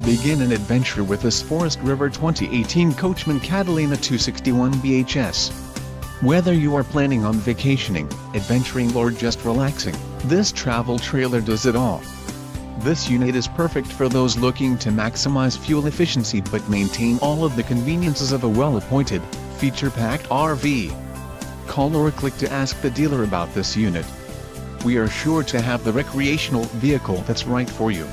Begin an adventure with this Forest River 2018 Coachman Catalina 261BHS. Whether you are planning on vacationing, adventuring or just relaxing, this travel trailer does it all. This unit is perfect for those looking to maximize fuel efficiency but maintain all of the conveniences of a well-appointed, feature-packed RV. Call or click to ask the dealer about this unit. We are sure to have the recreational vehicle that's right for you.